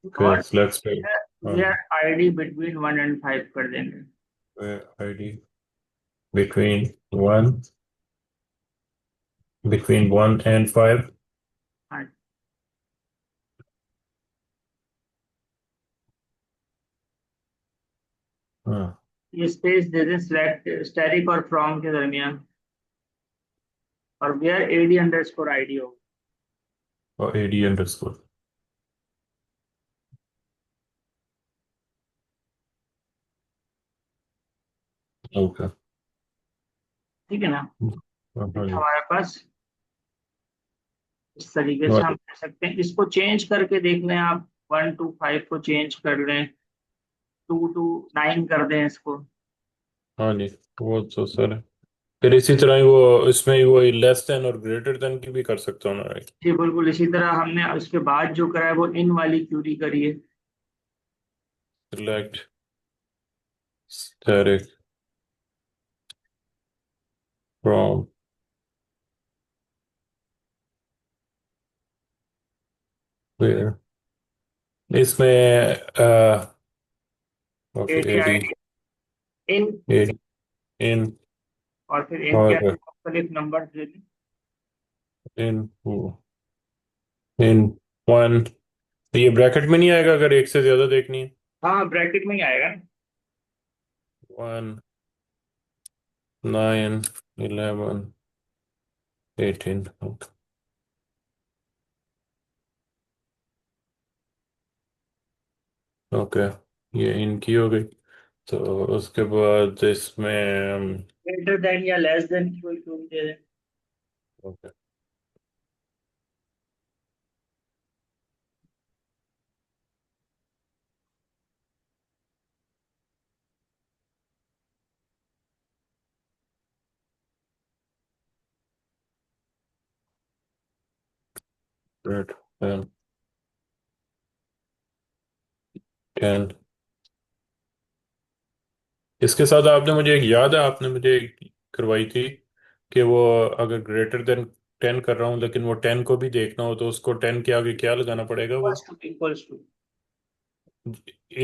और Okay, so let's do where ID between 1 and 5 कर देंगे। where ID between one and five. हाँ, हाँ, ये स्पेस दे दें सिलेक्ट स्टैटिक और फ्रॉम के दरमियान, और वेयर एडी अंडरस्कोर आईडी हो। और AD underscore. Okay. ठीक है ना? हाँ ये जी। हमारे पास इस तरीके से हाँ हम कर सकते हैं। इसको चेंज करके देख लें आप, 1 to 5 को चेंज कर लें, 2 to 9 कर दें इसको। हाँ जी, वो तो सर है। फिर इसी तरह ही वो इसमें ही वो लेस देन और ग्रेटर देन की भी कर सकता हूँ ना, राइट? जी बिल्कुल, इसी तरह हमने उसके बाद जो करा है वो इन वाली क्यूरी करी है। सिलेक्ट स्टैटिक फ्रॉम वेयर, इसमें okay AD AD ID in, AD in और फिर इन के और अंदर मुख्तलिफ नंबर दे दें। इन इन वन। ये ब्रैकेट में नहीं आएगा अगर एक से ज्यादा देखनी है? हाँ, ब्रैकेट में ही आएगा ना। 1 9 11 18। ओके, ये इनकी हो गई। तो उसके बाद इसमें ग्रेटर देन या लेस देन की कोई क्यूरी दे दें। Okay, great 10। इसके साथ आपने मुझे एक याद है, आपने मुझे एक करवाई थी कि वो अगर ग्रेटर देन 10 कर रहा हूँ लेकिन वो 10 को भी देखना हो तो उसको 10 के आगे क्या लगाना पड़ेगा? वो equals to.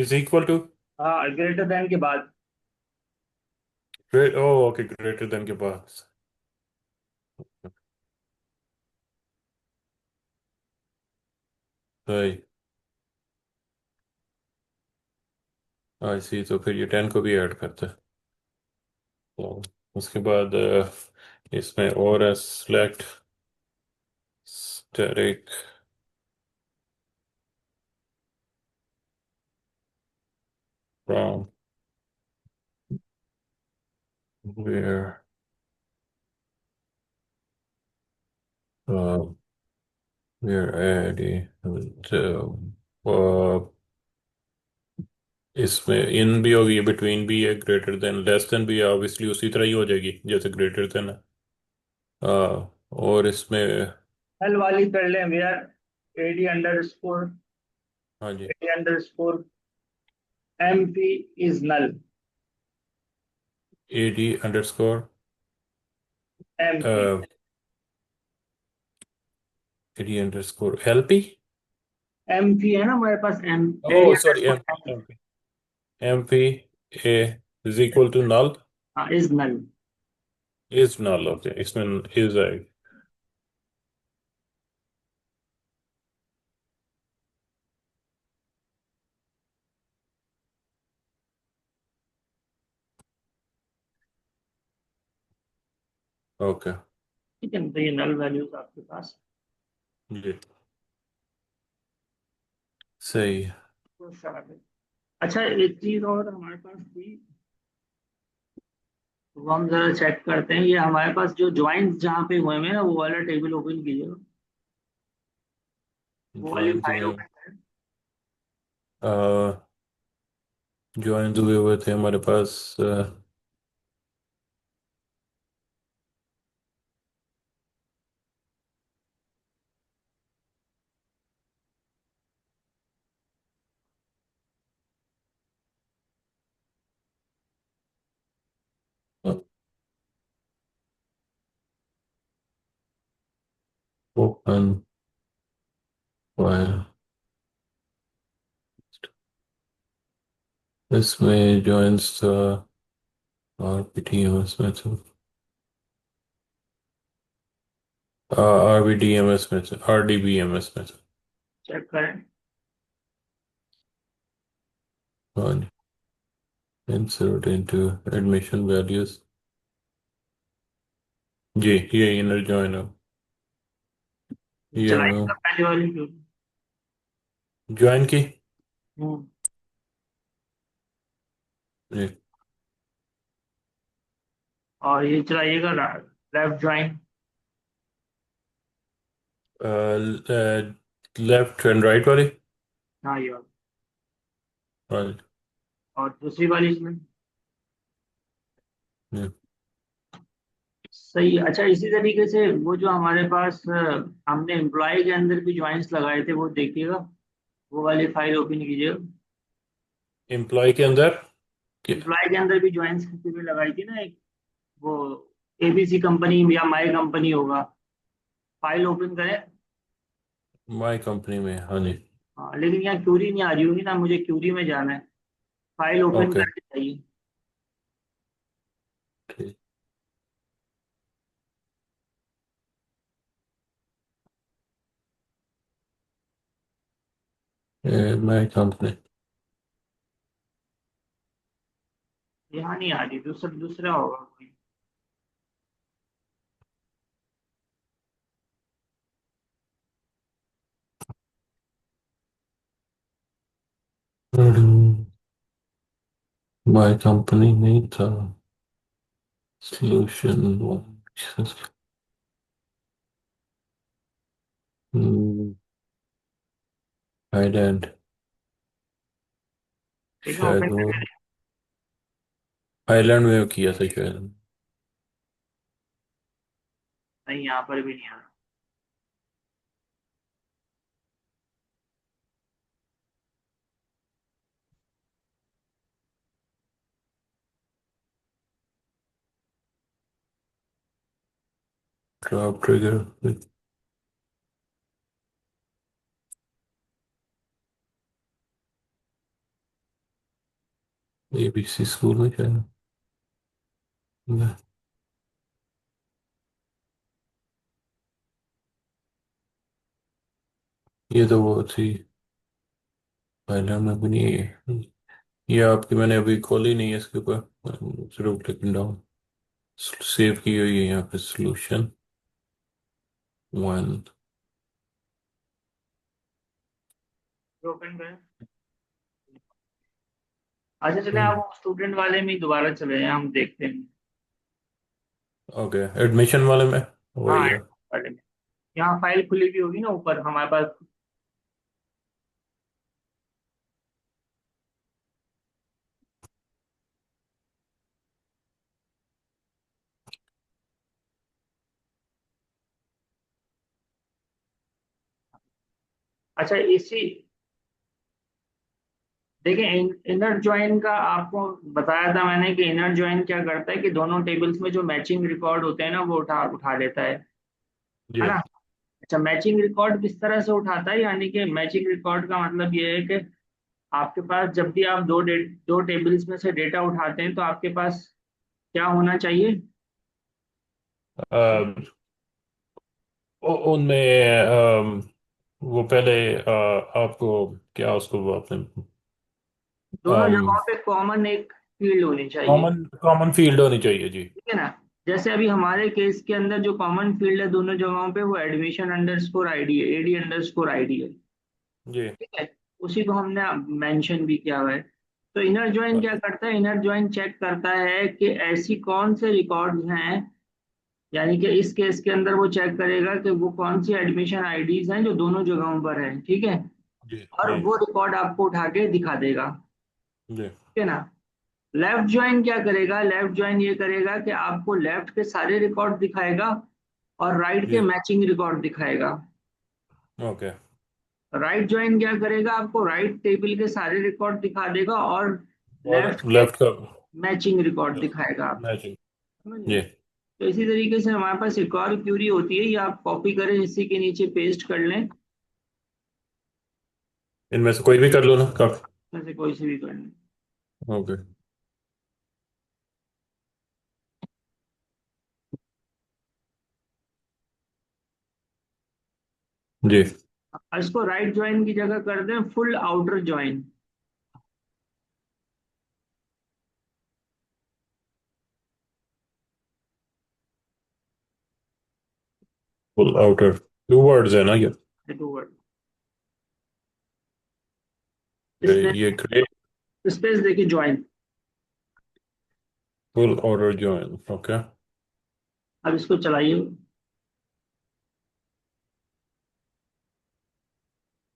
Is equal to. हाँ, ग्रेटर देन के बाद। ओ ओके, ग्रेटर देन के पास। सही। आई सी, तो फिर ये 10 को भी ऐड करता है। तो उसके बाद इसमें और select static from where where AD, इसमें इन भी होगी, बिटवीन भी है, ग्रेटर देन लेस देन भी है, ऑब्वियसली उसी तरह ही हो जाएगी जैसे ग्रेटर देन है। और इसमें नल वाली कर लें, वेयर एडी अंडरस्कोर हाँ जी, AD underscore MP is null. AD underscore MP AD underscore LP। MP है ना हमारे पास, M AD oh sorry, underscore M MP A is equal to null. हाँ, is null. Is null, okay, इसमें is आएगी। Okay ठीक है ना? तो ये नल वैल्यूज आपके पास। जी, सही है। तो शामिल। अच्छा, एक चीज और हमारे पास थी, वो हम जरा चेक करते हैं। ये हमारे पास जो ज्वाइंट्स जहाँ पे हुए हैं ना, वो वाला टेबल ओपन कीजिएगा। वो वाली ज्वाइन फाइल हुए, ओपन करें। ज्वाइन हुए हुए थे हमारे पास। ओपन फाइल, इसमें जॉइंस था और पीटीएमएस में था, आरबीडीएमएस में था, आरडीबीएमएस में था। चेक करें। हाँ, insert into admission values। जी, ये इनर जॉइन है। ये चलाइएगा पहले वाली क्यों। ज्वाइन की। हम्म। जी। और ये चलाइएगा left join. Left and right वाली। हाँ ये वाला। हाँ और दूसरी वाली इसमें। जी। सही है। अच्छा, इसी तरीके से वो जो हमारे पास हमने एम्प्लॉय के अंदर भी ज्वाइंट्स लगाए थे वो देखिएगा। वो वाली फाइल ओपन कीजिएगा। एम्प्लॉय के अंदर क्या? एम्प्लॉय के अंदर भी ज्वाइंट्स किसी भी लगाई थी ना एक, वो एबीसी कंपनी या माई कंपनी होगा। फाइल ओपन करें। माई कंपनी में, हाँ जी। हाँ, लेकिन यहाँ क्यूरी नहीं आ रही होगी ना, मुझे क्यूरी में जाना है। फाइल ओपन ओके, करके चाहिए। ठीक। My company. यहाँ नहीं आ रही, दूसरा दूसरा होगा कोई। माई कंपनी नहीं था। सॉल्यूशन। थाईलैंड। ठीक है, शायद ओपन वो करके। थाईलैंड में किया था शायद। नहीं, यहाँ पर भी नहीं आ रहा। Drop trigger. एबीसी स्कूल में शायद। ये तो वो थी। थाईलैंड में भी नहीं है। ये आपकी मैंने अभी खोली नहीं है इसके ऊपर। सिर्फ क्लिक डाउन। सेव की हुई है यहाँ पे सोल्यूशन वन। ओपन करें। अच्छा चले, आप स्टूडेंट वाले में ही दोबारा चले जाएं, हम देखते हैं। ओके, एडमिशन वाले में हाँ, वही है। वाले में। यहाँ फाइल खुली भी होगी ना ऊपर हमारे पास। अच्छा, इसी देखिए, इनर ज्वाइन का आपको बताया था मैंने कि इनर ज्वाइन क्या करता है कि दोनों टेबल्स में जो मैचिंग रिकॉर्ड होते हैं ना वो उठा उठा लेता है जी। ना। अच्छा, मैचिंग रिकॉर्ड किस तरह से उठाता है, यानी कि मैचिंग रिकॉर्ड का मतलब ये है कि आपके पास जब भी आप दो टेबल्स में से डेटा उठाते हैं तो आपके पास क्या होना चाहिए। उनमें वो पहले आपको क्या उसको वो आपने दोनों जगहों पे कॉमन एक फील्ड होनी चाहिए। कॉमन कॉमन फील्ड होनी चाहिए जी। ठीक है ना। जैसे अभी हमारे केस के अंदर जो कॉमन फील्ड है दोनों जगहों पे वो एडमिशन अंडरस्कोर आईडी है, एडी अंडरस्कोर आईडी है। जी। ठीक है। उसी को हमने मेंशन भी किया हुआ है। तो इनर ज्वाइन क्या करता है, इनर ज्वाइन चेक करता है कि ऐसी कौन से रिकॉर्ड्स हैं, यानी कि इस केस के अंदर वो चेक करेगा कि वो कौन सी एडमिशन आईडीज हैं जो दोनों जगहों पर है। ठीक है। जी। और जी। वो रिकॉर्ड आपको उठा के दिखा देगा। जी। ठीक है ना। लेफ्ट ज्वाइन क्या करेगा, लेफ्ट ज्वाइन ये करेगा कि आपको लेफ्ट के सारे रिकॉर्ड दिखाएगा और राइट के जी। मैचिंग रिकॉर्ड दिखाएगा। ओके। राइट ज्वाइन क्या करेगा, आपको राइट टेबल के सारे रिकॉर्ड दिखा देगा और और लेफ्ट के लेफ्ट का मैचिंग रिकॉर्ड दिखाएगा आपको। मैचिंग। समझ जी। गए। तो इसी तरीके से हमारे पास एक और क्यूरी होती है, ये आप कॉपी करें, इसी के नीचे पेस्ट कर लें। इनमें से कोई भी कर लो ना कब। जैसे कोई सी भी कर लें। ओके। जी। इसको राइट ज्वाइन की जगह कर दें full outer join. Full outer, two words है ना ये? Two word. ये इसमें ये क्रिएट। स्पेस देखिए join. Full outer join, okay. अब इसको चलाइए।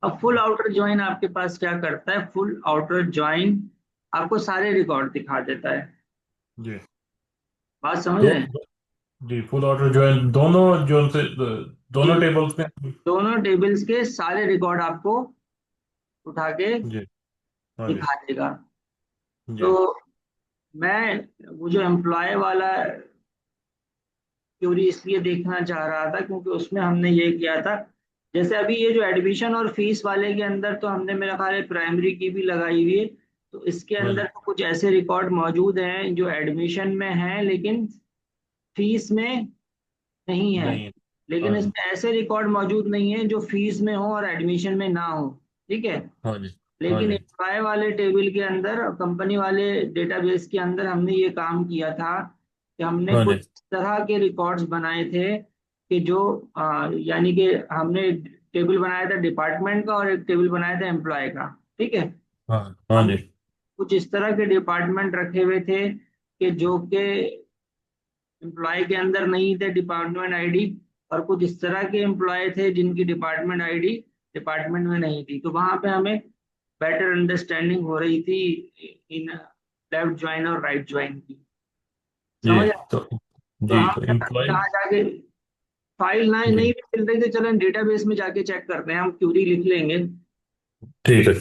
अब फुल आउटर ज्वाइन आपके पास क्या करता है? फुल आउटर ज्वाइन आपको सारे रिकॉर्ड दिखा देता है। जी। बात समझ दो रहे हैं? जी, फुल ऑटो जॉइन दोनों जोन से, जी, दोनों टेबल्स में। दोनों टेबल्स के सारे रिकॉर्ड आपको उठा के जी। हाँ जी। दिखा देगा। जी। तो मैं वो जो एम्प्लॉय वाला क्यूरी इसलिए देखना चाह रहा था क्योंकि उसमें हमने ये किया था, जैसे अभी ये जो एडमिशन और फीस वाले के अंदर तो हमने मेरा ख्याल है प्राइमरी की भी लगाई हुई है। तो इसके हाँ अंदर जी। तो कुछ ऐसे रिकॉर्ड मौजूद हैं जो एडमिशन में हैं लेकिन फीस में नहीं है। नहीं है। लेकिन हाँ जी। इसमें ऐसे रिकॉर्ड मौजूद नहीं है जो फीस में हो और एडमिशन में ना हो। ठीक है। हाँ जी। हाँ लेकिन जी। एम्प्लॉय वाले टेबल के अंदर, कंपनी वाले डेटाबेस के अंदर हमने ये काम किया था कि हमने हाँ कुछ जी। इस तरह के रिकॉर्ड्स बनाए थे कि जो यानी कि हमने टेबल बनाया था डिपार्टमेंट का और एक टेबल बनाया था एम्प्लॉय का। ठीक है। हाँ। हाँ हमने जी। कुछ इस तरह के डिपार्टमेंट रखे हुए थे कि जो कि एम्प्लॉय के अंदर नहीं थे डिपार्टमेंट आईडी, और कुछ इस तरह के एम्प्लॉय थे जिनकी डिपार्टमेंट आईडी डिपार्टमेंट में नहीं थी। तो वहां पे हमें बेटर अंडरस्टैंडिंग हो रही थी इन लेफ्ट ज्वाइन और राइट ज्वाइन की। जी। समझ आया? तो तो जी, हम तो एम्प्लॉय। यहाँ जाके फाइल ना जी। नहीं भी मिल रही तो चलें डेटाबेस में जाके चेक करते हैं, हम क्यूरी लिख लेंगे। ठीक है।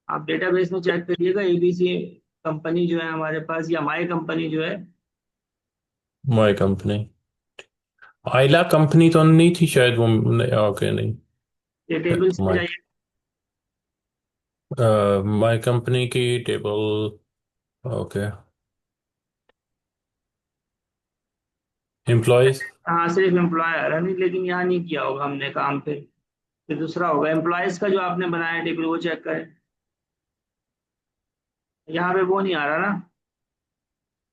आप डेटाबेस में चेक करिएगा, एबीसी कंपनी जो है हमारे पास, या माई कंपनी जो है। माय कंपनी, आइला कंपनी तो नहीं थी शायद वो, नहीं, ओके नहीं। ये टेबल्स में माय जाइए। माय कंपनी की टेबल। ओके। एम्प्लॉयज। हाँ सिर्फ एम्प्लॉय आ रहा नहीं, लेकिन यहाँ नहीं किया होगा हमने काम फिर दूसरा होगा। एम्प्लॉयज का जो आपने बनाया टेबल वो चेक करें। यहाँ पे वो नहीं आ रहा ना,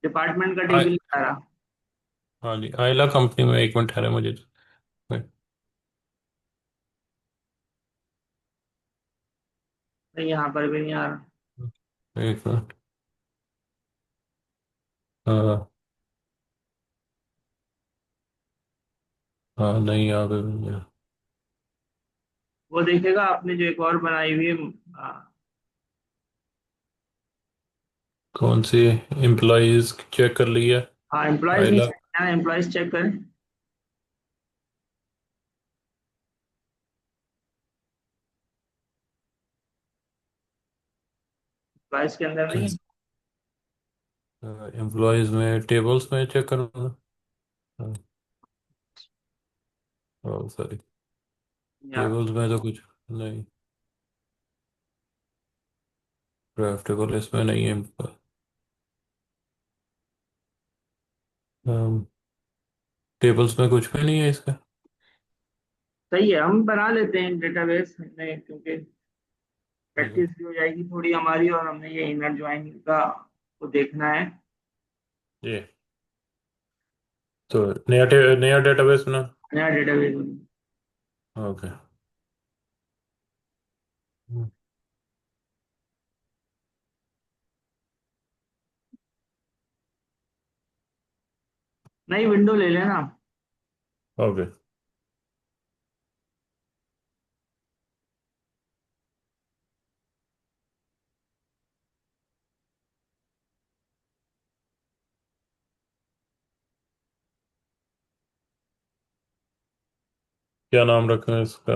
डिपार्टमेंट का टेबल आई नहीं आ रहा। हाँ जी, आइला कंपनी में, एक मिनट ठहरे मुझे। नहीं यहाँ पर भी नहीं आ रहा। एक मिनट। हाँ। हाँ, नहीं यहाँ पे भी नहीं है। वो देखेगा आपने जो एक और बनाई हुई है। कौन सी? एम्प्लॉयज चेक कर लिया। हाँ एम्प्लॉयज नहीं आइला। चेक, यहाँ एम्प्लॉयज चेक करें। एम्प्लॉयज के अंदर नहीं है। एम्प्लॉयज में, टेबल्स में चेक करना। सॉरी। यहाँ टेबल्स में तो कुछ नहीं। ड्राफ्टेबल इसमें नहीं है। टेबल्स में कुछ भी नहीं है इसका। सही है, हम बना लेते हैं डेटाबेस में क्योंकि ठीक है। प्रैक्टिस भी हो जाएगी थोड़ी हमारी, और हमने ये इनर ज्वाइनिंग का को देखना है। जी। तो नया डेटाबेस बना। नया डेटाबेस। ओके। नई विंडो ले लेना। ओके। क्या नाम रखें इसका?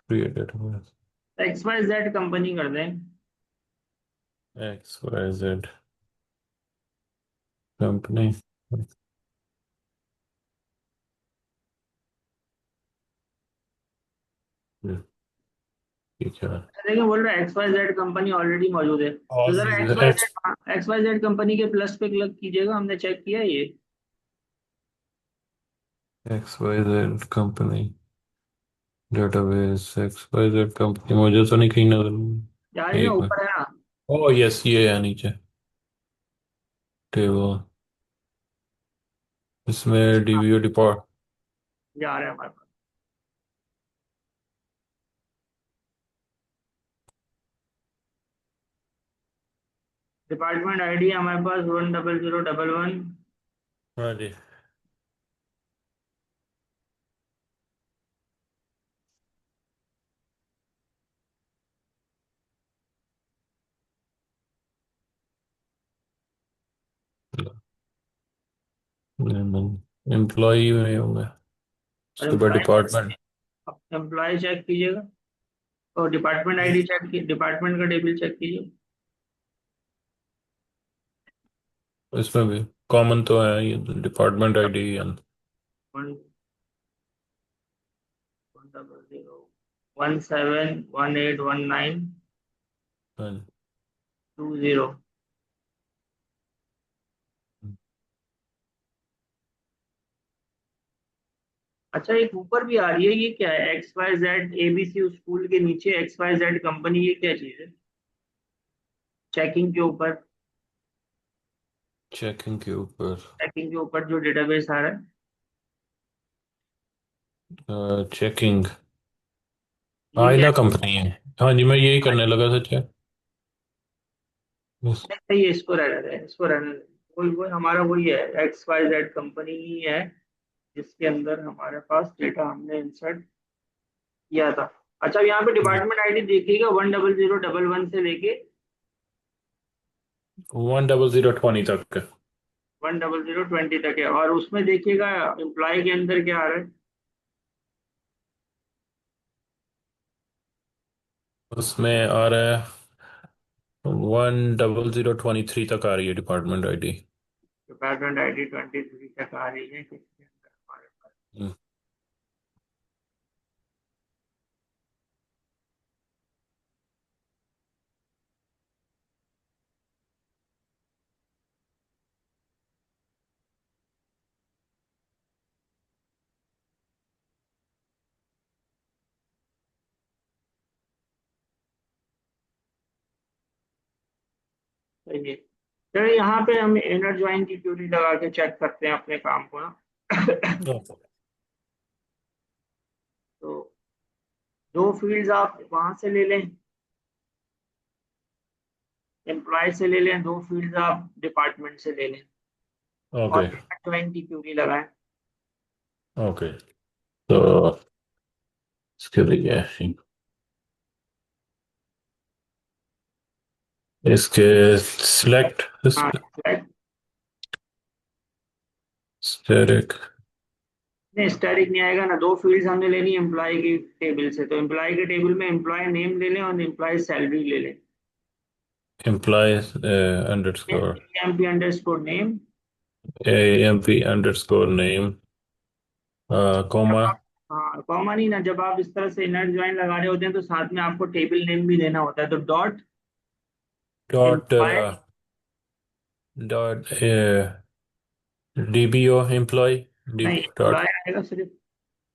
Create database. X Y Z company कर दें। XYZ company. क्या? देखिए बोल रहा है X Y Z company already मौजूद है, तो जरा X X Y Z company के प्लस पे क्लिक कीजिएगा, हमने चेक किया है ये। X Y Z company database, X Y Z company मुझे तो नहीं कहीं जा नजर। रही ना, एक ऊपर मिनट। है ना। ओ यस, ये है नीचे टेबल। इसमें डीबीओ डिपार्ट। जा रहे हैं हमारे पास। डिपार्टमेंट आईडी है हमारे पास 10011। हाँ जी। एम्प्लॉय में होंगे, और उसके बाद डिपार्टमेंट। एम्प्लॉय चेक कीजिएगा, और डिपार्टमेंट आईडी चेक की, डिपार्टमेंट का टेबल चेक कीजिए। इसमें भी कॉमन तो है ये, डिपार्टमेंट आईडी एंड। 100181920। अच्छा, एक ऊपर भी आ रही है, ये क्या है? X Y Z ABC school के नीचे एक्स वाई जेड कंपनी, ये क्या चीज है? चेकिंग के ऊपर, चेकिंग के ऊपर। चेकिंग के ऊपर जो डेटाबेस आ रहा है, चेकिंग ये क्या आयला कंपनी है। हाँ जी, मैं यही है? करने लगा था चेक बस। नहीं, ये इसको रहने दें, इसको रहने दें। वही वही हमारा वही है, एक्स वाई जेड कंपनी ही है, जिसके अंदर हमारे पास डेटा हमने इंसर्ट किया था। अच्छा, यहाँ पे डिपार्टमेंट आईडी देखिएगा 10011 से लेके 10020 तक। 10020 तक है, और उसमें देखिएगा एम्प्लॉय के अंदर क्या आ रहा है। उसमें आ रहा है 10023 तक आ रही है डिपार्टमेंट आईडी। डिपार्टमेंट आईडी 23 तक आ रही है किसके अंदर हमारे पास। तो ये, चलिए यहाँ पे हम इनर ज्वाइन की क्यूरी लगा के चेक करते हैं अपने काम को ना। तो दो फील्ड्स आप वहां से ले लें, एम्प्लॉय से ले लें, दो फील्ड्स आप डिपार्टमेंट से ले लें, और ओके इनर ज्वाइन की क्यूरी लगाएं। ओके। तो इसके लिए इसके सिलेक्ट हाँ, select। स्टेरिक। नहीं, स्टैटिक नहीं आएगा ना, दो फील्ड्स हमने लेनी है एम्प्लॉय की टेबल से, तो एम्प्लॉय के टेबल में एम्प्लॉय नेम ले लें और एम्प्लॉय सैलरी ले लें। Employee underscore MP underscore name. AMP underscore name जब कॉमा आप, हाँ कॉमा नहीं ना, जब आप इस तरह से इनर ज्वाइन लगा रहे होते हैं तो साथ में आपको टेबल नेम भी देना होता है, तो dot dot employee. Dot DBO employee D नहीं, डॉट एम्प्लॉय आएगा सिर्फ।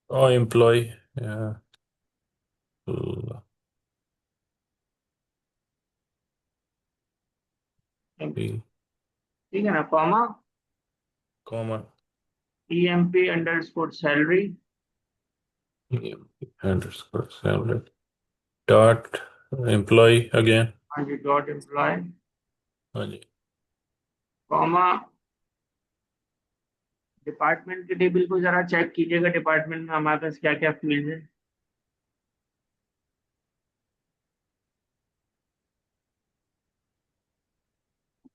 ओ एम्प्लॉय ठीक है ना, comma comma EMP underscore salary. Underscore salary dot employee again. हाँ जी, डॉट एम्प्लॉय, हाँ जी। कॉमा डिपार्टमेंट के टेबल को जरा चेक कीजिएगा, डिपार्टमेंट में हमारे पास क्या क्या फील्ड है।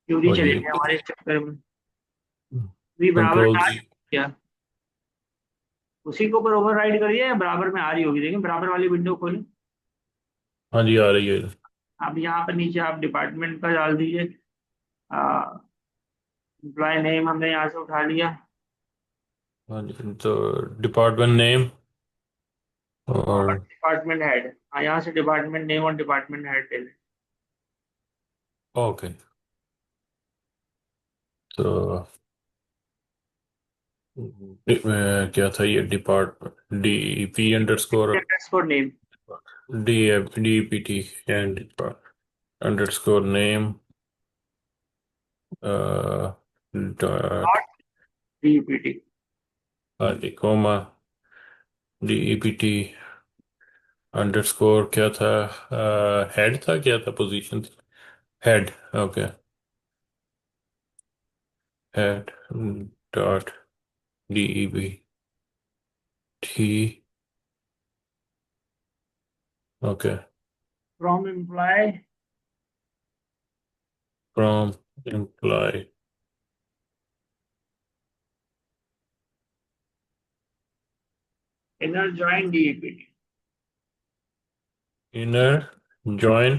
क्यूरी और चली ये गई हमारे इस चक्कर में, भी बराबर कंट्रोल में आ जी। रही है क्या? उसी को ऊपर ओवरराइड करिए, या बराबर में आ रही होगी, देखिए बराबर वाली विंडो खोलें। हाँ जी, आ रही है। अब यहाँ पर नीचे आप डिपार्टमेंट का डाल दीजिए, एम्प्लॉय नेम हमने यहाँ से उठा लिया, हाँ जी, तो डिपार्टमेंट नेम और और डिपार्टमेंट हेड, हाँ, यहाँ से डिपार्टमेंट नेम और डिपार्टमेंट हेड ले लें। ओके। तो क्या था ये depart DEP underscore underscore name. DEPT and underscore name dot, dot DPT. हाँ जी, कोमा DEPT अंडरस्कोर क्या था, हेड था, क्या था position, head, okay, head dot DEPT, okay, from employ from employ inner join DPT. Inner join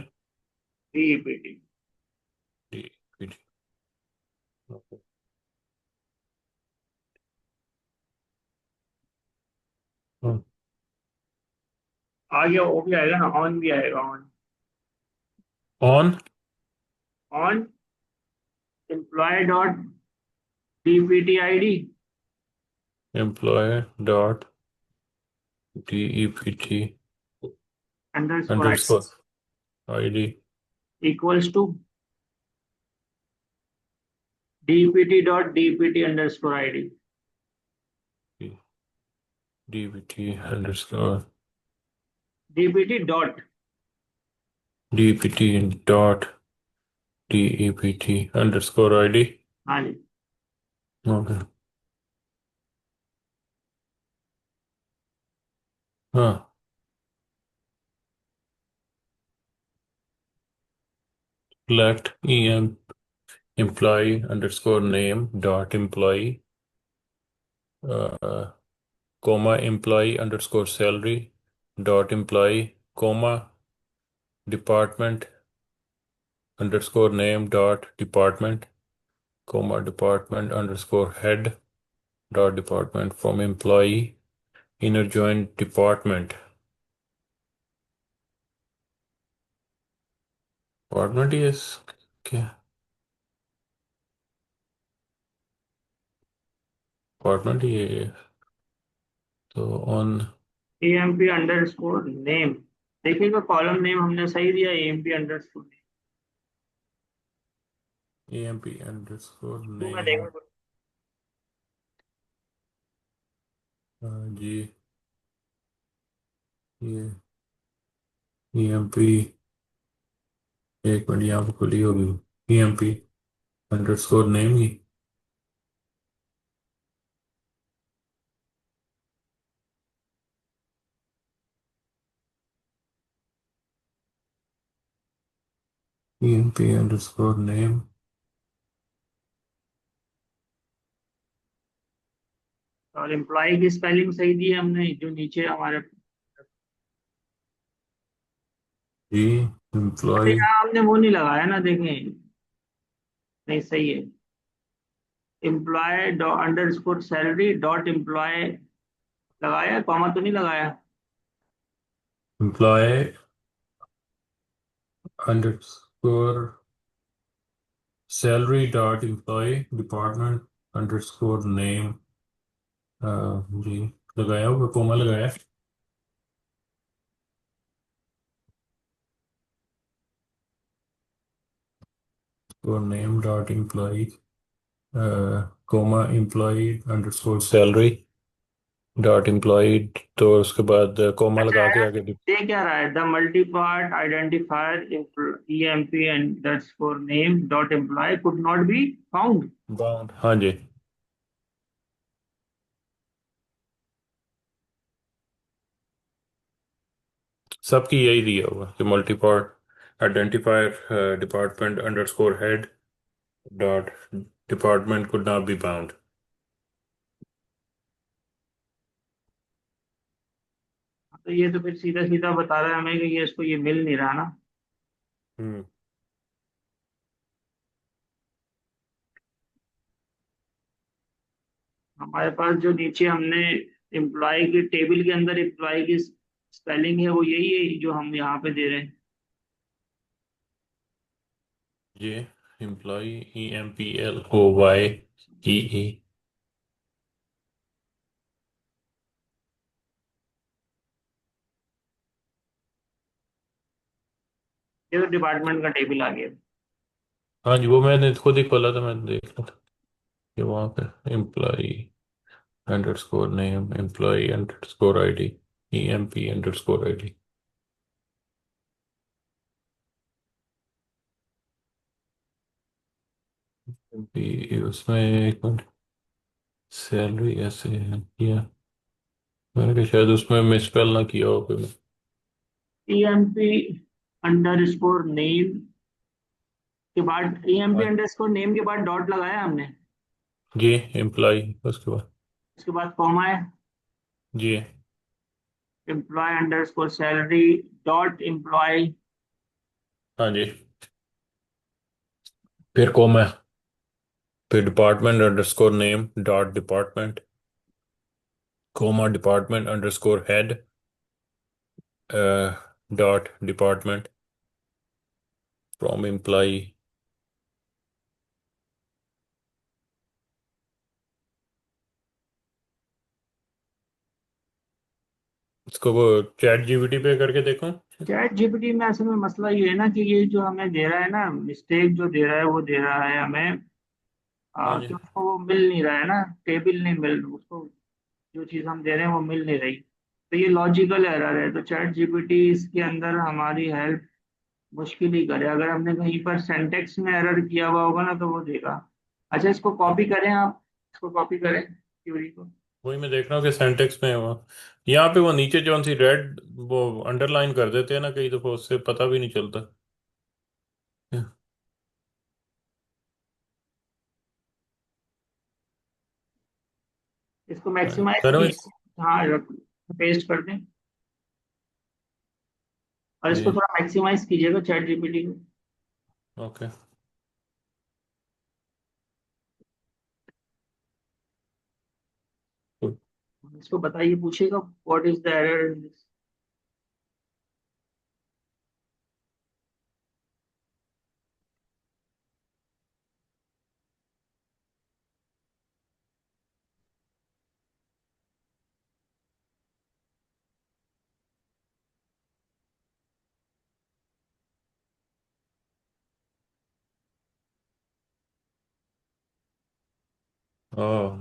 DPT. DEPT, okay. आगे वो भी आएगा ना, ऑन भी आएगा, on. On on employ dot DPT ID employ dot DEPT underscore underscore ID equals to DPT dot DPT underscore ID. DEPT underscore DPT dot. DEPT dot DEPT underscore ID, हाँ जी। Okay. हाँ, select employee underscore name dot employee comma employee underscore salary dot employee comma department underscore name dot department comma department underscore head dot department from employee inner join department is क्या, department ये, तो on AMP underscore name. देखिएगा column name हमने सही दिया, AMP underscore. AMP underscore मैं name, देखा। जी, ये EMP, एक मिनट यहाँ पे खुली होगी, EMP अंडरस्कोर नेम ही, EMP अंडरस्कोर नेम, और एम्प्लॉय की स्पेलिंग सही दी है हमने, जो नीचे हमारे। जी, अच्छा, एम्प्लॉय, यहाँ हमने वो नहीं लगाया ना, देखें। नहीं, सही है। Employee dot underscore salary dot employee लगाया, कॉमा तो नहीं लगाया। Employee underscore salary dot employee department underscore name, जी, लगाया होगा, कोमा लगाया, और name dot employee comma employee underscore salary dot employee, तो उसके बाद कोमा अच्छा लगा है। के आगे ये क्या रहा है, the multi part identifier EMP underscore name dot employee could not be found. Bound, हाँ जी, सबकी यही दिया हुआ कि multi part identifier department underscore head dot department could not be bound. तो ये तो फिर सीधा सीधा बता रहा है हमें कि ये इसको ये मिल नहीं रहा ना। हम्म, हमारे पास जो नीचे हमने एम्प्लॉय की टेबल के अंदर एम्प्लॉय की स्पेलिंग है वो यही है जो हम यहाँ पे दे रहे हैं। ये एम्प्लॉय, EMPLOYEE। ये तो डिपार्टमेंट का टेबल आ गया। हाँ जी, वो मैंने खुद ही खोला था, मैंने देख लिया था कि वहाँ पे employee underscore name, employee underscore ID, EMP_ID। उसमें एक मिनट, सैलरी ऐसे है किया, मैंने कहा शायद उसमें मिसस्पेल ना किया हो कोई। EMP_नेम के बाद, EMP हाँ अंडरस्कोर नेम के बाद डॉट लगाया हमने। जी, एम्प्लॉय उसके बाद। उसके बाद कॉमा है। जी एम्प्लॉय_सैलरी डॉट एम्प्लॉय। हाँ जी, फिर कॉमा, फिर department name department, comma department head dot department from employee. इसको वो ChatGPT पे करके देखो। चैट जीपीटी में असल में मसला ये है ना कि ये जो हमें दे रहा है ना, मिस्टेक जो दे रहा है वो दे रहा है हमें हाँ जी। कि उसको वो मिल नहीं रहा है ना, टेबल नहीं मिल उसको। जो चीज़ हम दे रहे हैं वो मिल नहीं रही, तो ये लॉजिकल एरर है। तो चैट जीपीटी इसके अंदर हमारी हेल्प मुश्किल ही करे। अगर हमने कहीं पर सेंटेक्स में एरर किया हुआ होगा ना तो वो देगा। अच्छा, इसको कॉपी करें आप, इसको कॉपी करें क्यूरी को। वही मैं देख रहा हूँ कि सेंटेक्स में है वो, यहाँ पे वो नीचे जो सी रेड वो अंडरलाइन कर देते हैं ना कई दफा, उससे पता भी नहीं चलता। इसको मैक्सिमाइज करो इस। कीजिए। हाँ, पेस्ट कर दें। और इसको जी थोड़ा मैक्सिमाइज कीजिएगा चैट जीपीटी को। ओके। इसको बताइए, पूछिएगा what is the error in this.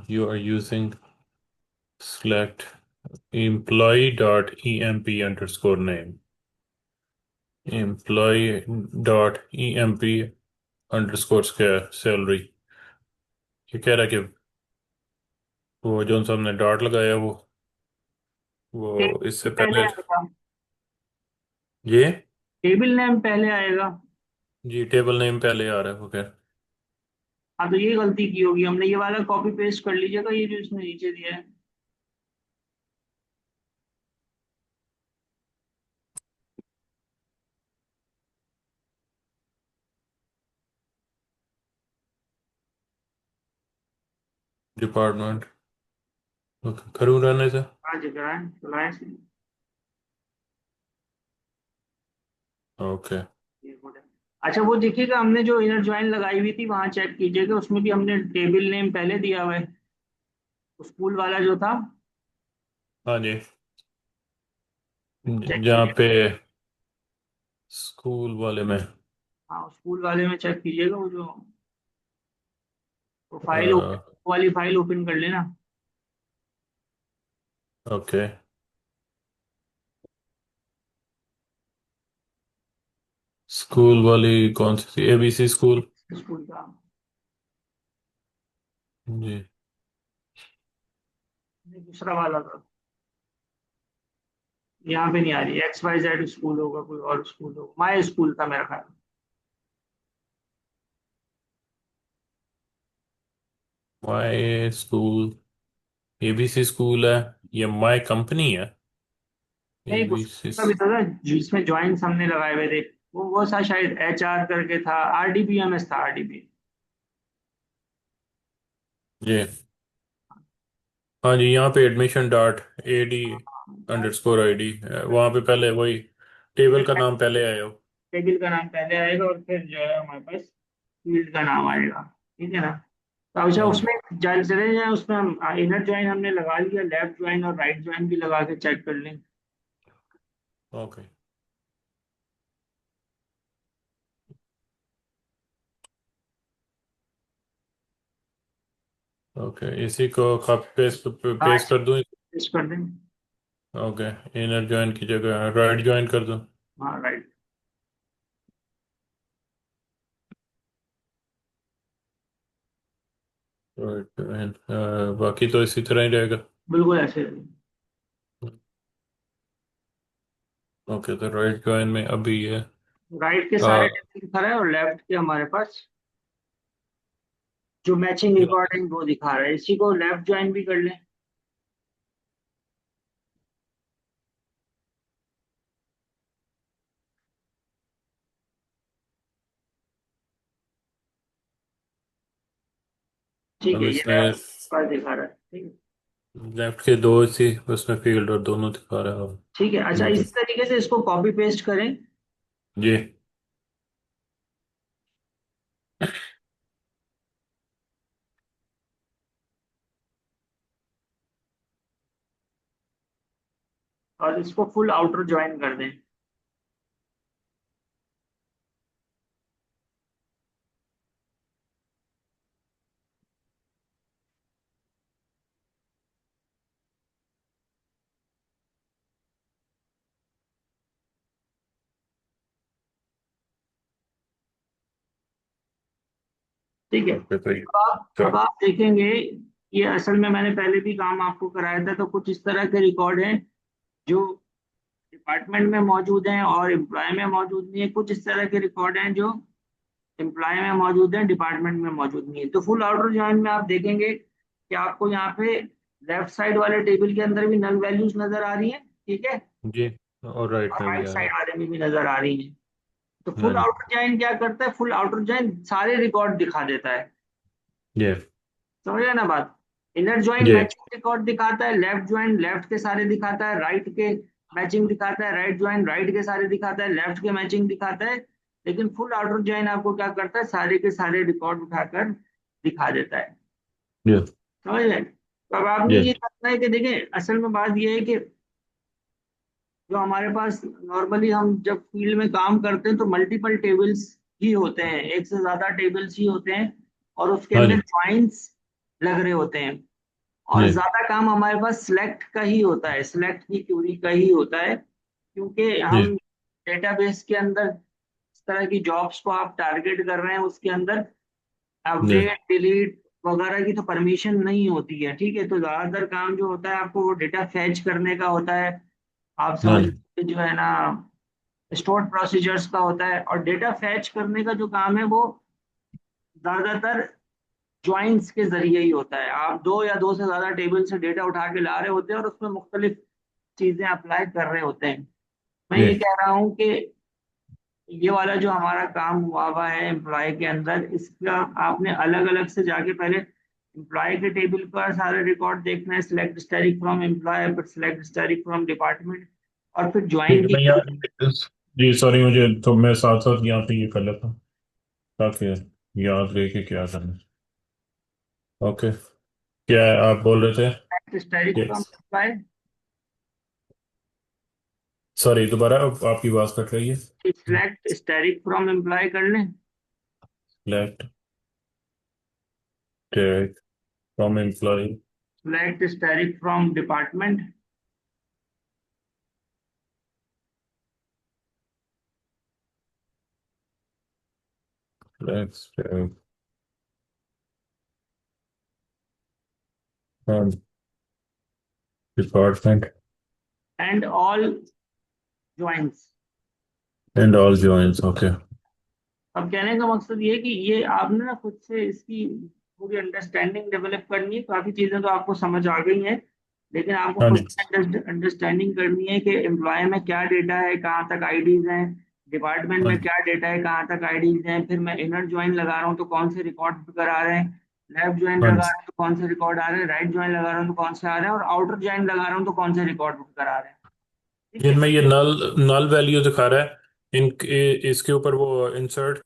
You are using select employee.emp_name, employee.emp_salary। ये कह रहा है कि वो जो सा हमने डॉट लगाया वो इससे पहले पहले। आएगा, ये टेबल नेम पहले आएगा। जी टेबल नेम पहले आ रहा है, ओके। हाँ, तो ये गलती की होगी हमने। ये वाला कॉपी पेस्ट कर लीजिएगा, ये जो इसने नीचे दिया है। डिपार्टमेंट, ओके करूँ रहने से। हाँ जी, कराएं चलाएं। ओके। अच्छा, वो देखिएगा हमने जो इनर ज्वाइन लगाई हुई थी वहां चेक कीजिएगा, उसमें भी हमने टेबल नेम पहले दिया हुआ है, स्कूल वाला जो था। हाँ जी, चेक जहाँ पे कीजिएगा। स्कूल वाले में। हाँ, स्कूल वाले में चेक कीजिएगा, वो जो वो फाइल ओपन, वाली फाइल ओपन कर लेना। ओके, स्कूल वाली कौन सी थी, ABC स्कूल। स्कूल का जी ये दूसरा वाला था। यहाँ पे नहीं आ रही, XYZ स्कूल होगा, कोई और स्कूल होगा, माई स्कूल था मेरा ख्याल। माई स्कूल, ABC स्कूल है, ये माई कंपनी है। नहीं, ए बी सी। स्कूल का भी था ना जिसमें ज्वाइंट्स हमने लगाए हुए थे। वो सा शायद HR करके था, RDBMS था, RDB। जी हाँ जी, यहाँ पे admission.ad अंडरस्कोर आईडी, वहां पे पहले वही टेबल का नाम पहले आया हो। टेबल का नाम पहले आएगा और फिर जो है हमारे पास फील्ड का नाम आएगा। ठीक है ना। तो अच्छा हाँ जी। उसमें चले जाए, उसमें हम इनर ज्वाइन हमने लगा लिया, लेफ्ट ज्वाइन और राइट ज्वाइन भी लगा के चेक कर लें। ओके। ओके, इसी को कॉपी पेस्ट हाँ पेस्ट कर दूं? इस कर दें। ओके, इनर ज्वाइन की जगह राइट ज्वाइन कर दूं? हाँ राइट। राइट ज्वाइन, बाकी तो इसी तरह ही रहेगा। बिल्कुल ऐसे। ओके, तो राइट ज्वाइन में अभी है। राइट के सारे आ, टेबल दिखा रहा है और लेफ्ट के हमारे पास जो मैचिंग रिकॉर्ड है वो दिखा रहा है। इसी को लेफ्ट ज्वाइन भी कर लें। ठीक अब है, ये इसने लेफ्ट पर दिखा रहा है। ठीक है। लेफ्ट के दो इसी उसमें फील्ड और दोनों दिखा रहा है। ठीक है, अच्छा ओके इसी तरीके से इसको कॉपी पेस्ट करें। जी। और इसको फुल आउटर ज्वाइन कर दें। ठीक है। ओके तो अब आप देखेंगे, ये असल में मैंने पहले भी काम आपको कराया था, तो कुछ इस तरह के रिकॉर्ड हैं जो डिपार्टमेंट में मौजूद हैं और एम्प्लॉय में मौजूद नहीं है। कुछ इस तरह के रिकॉर्ड हैं जो एम्प्लॉय में मौजूद हैं, डिपार्टमेंट में मौजूद नहीं है। तो फुल आउटर जॉइन में आप देखेंगे कि आपको यहाँ पे लेफ्ट साइड वाले टेबल के अंदर भी नल वैल्यूज नजर आ रही हैं। ठीक है। जी, और राइट और में भी राइट आ रहा साइड वाले में भी नजर आ रही हैं। तो है। हाँ फुल जी। आउटर जॉइन क्या करता है? फुल आउटर जॉइन सारे रिकॉर्ड दिखा देता है। जी समझ ना बात। इनर ज्वाइन जी। मैचिंग रिकॉर्ड दिखाता है, लेफ्ट ज्वाइन लेफ्ट के सारे दिखाता है, राइट के मैचिंग दिखाता है, राइट ज्वाइन राइट के सारे दिखाता है, लेफ्ट के मैचिंग दिखाता है। लेकिन फुल आउटर ज्वाइन आपको क्या करता है? सारे के सारे रिकॉर्ड उठाकर दिखा देता है। जी समझ गए? तो अब आपने ये जी। करना है कि देखें, असल में बात ये है कि जो हमारे पास नॉर्मली हम जब फील्ड में काम करते हैं तो मल्टीपल टेबल्स ही होते हैं, एक से ज्यादा टेबल्स ही होते हैं और उसके हाँ अंदर जी। ज्वाइंट्स लग रहे होते हैं। और जी ज्यादा काम हमारे पास सिलेक्ट का ही होता है, सिलेक्ट की क्यूरी का ही होता है, क्योंकि जी। हम डेटाबेस के अंदर इस तरह की जॉब्स को आप टारगेट कर रहे हैं, उसके अंदर जी। अपडेट डिलीट वगैरह की तो परमिशन नहीं होती है। ठीक है। तो ज्यादातर काम जो होता है आपको वो डेटा फैच करने का होता है। आप हाँ समझ जी। लीजिए जो है ना, स्टोर प्रोसीजर्स का होता है। और डेटा फैच करने का जो काम है वो ज्यादातर ज्वाइंट्स के जरिए ही होता है। आप दो या दो से ज्यादा टेबल से डेटा उठा के ला रहे होते हैं और उसमें मुख्तलिफ चीजें अप्लाई कर रहे होते हैं। मैं जी ये कह रहा हूँ कि ये वाला जो हमारा काम हुआ हुआ है एम्प्लॉय के अंदर, इसका आपने अलग अलग से जाके पहले एम्प्लॉय के टेबल पर सारे रिकॉर्ड देखना है, सिलेक्ट स्टैटिक फ्रॉम एम्प्लॉय, फिर सिलेक्ट स्टैटिक फ्रॉम डिपार्टमेंट, और फिर ठीक ज्वाइन है, की मैं यार जी सॉरी, मुझे तो मैं साथ साथ यहाँ पे ये कर लेता हूँ ताकि याद रहे कि क्या करना है। ओके, क्या है आप बोल रहे थे? Static from yes. Employee, sorry, दोबारा आपकी आवाज कट रही है। सिलेक्ट स्टैटिक फ्रॉम एम्प्लॉय कर लें। Left take from employee. Select static from department, left from department and all joints. And all joins. Okay. अब कहने का मकसद ये है कि ये आपने ना खुद से इसकी पूरी अंडरस्टैंडिंग डेवलप करनी है। काफी चीजें तो आपको समझ आ गई हैं, लेकिन आपको हाँ खुद जी। से अंडरस्टैंडिंग करनी है कि एम्प्लॉय में क्या डेटा है, कहाँ तक आईडीज हैं, डिपार्टमेंट हाँ में जी। क्या डेटा है, कहाँ तक आईडीज हैं, फिर मैं इनर ज्वाइन लगा रहा हूँ तो कौन से रिकॉर्ड करा रहे हैं। लेफ्ट ज्वाइन हाँ लगा जी। रहा हूँ तो कौन से रिकॉर्ड आ रहे हैं, राइट ज्वाइन लगा रहा हूँ तो कौन से आ रहे हैं, और आउटर ज्वाइन लगा रहा हूँ तो कौन से रिकॉर्ड कर आ रहे हैं। ठीक है। इनमें ये नल नल वैल्यू दिखा रहा है, इन इसके ऊपर वो इंसर्ट